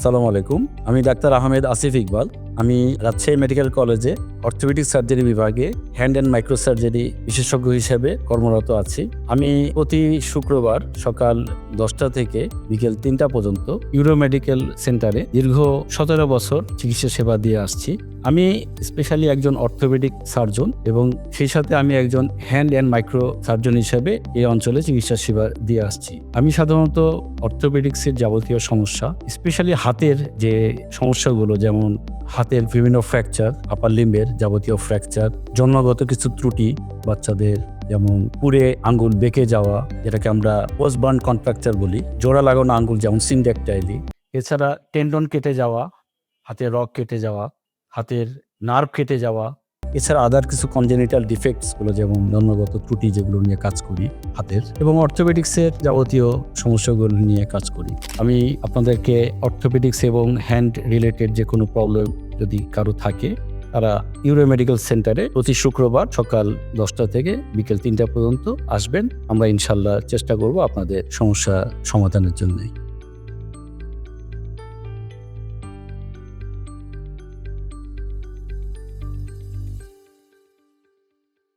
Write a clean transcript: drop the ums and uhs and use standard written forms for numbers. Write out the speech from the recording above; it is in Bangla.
আসসালামু আলাইকুম। আমি ডাক্তার আহমেদ আসিফ ইকবাল। আমি রাজশাহী মেডিকেল কলেজে অর্থোপেডিক সার্জারি বিভাগে হ্যান্ড অ্যান্ড মাইক্রো সার্জারি বিশেষজ্ঞ হিসেবে কর্মরত আছি। আমি প্রতি শুক্রবার সকাল 10টা থেকে বিকেল 3টা পর্যন্ত ইউরো মেডিকেল সেন্টারে দীর্ঘ 17 বছর চিকিৎসা সেবা দিয়ে আসছি। আমি স্পেশালি একজন অর্থোপেডিক সার্জন এবং সেই সাথে আমি একজন হ্যান্ড অ্যান্ড মাইক্রো সার্জন হিসেবে এই অঞ্চলে চিকিৎসা সেবা দিয়ে আসছি। আমি সাধারণত অর্থোপেডিক্সের যাবতীয় সমস্যা, স্পেশালি হাতের যে সমস্যাগুলো, যেমন হাতের বিভিন্ন ফ্র্যাকচার, আপার লিম্বের যাবতীয় ফ্র্যাকচার, জন্মগত কিছু ত্রুটি বাচ্চাদের, যেমন পুড়ে আঙ্গুল বেঁকে যাওয়া, যেটাকে আমরা পোস্টবার্ন কন্ট্রাকচার বলি, জোড়া লাগানো আঙ্গুল যেমন সিনড্যাকটাইলি, এছাড়া টেন্ডন কেটে যাওয়া, হাতের রগ কেটে যাওয়া, হাতের নার্ভ কেটে যাওয়া, এছাড়া আদার কিছু কনজেনিটাল ডিফেক্টসগুলো যেমন জন্মগত ত্রুটি, যেগুলো নিয়ে কাজ করি হাতের, এবং অর্থোপেডিক্সের যাবতীয় সমস্যাগুলো নিয়ে কাজ করি। আমি আপনাদেরকে অর্থোপেডিক্স এবং হ্যান্ড রিলেটেড যে কোনো প্রবলেম যদি কারো থাকে, তারা ইউরো মেডিকেল সেন্টারে প্রতি শুক্রবার সকাল 10টা থেকে বিকেল 3টা পর্যন্ত আসবেন। আমরা ইনশাল্লাহ চেষ্টা করব আপনাদের সমস্যা সমাধানের জন্য।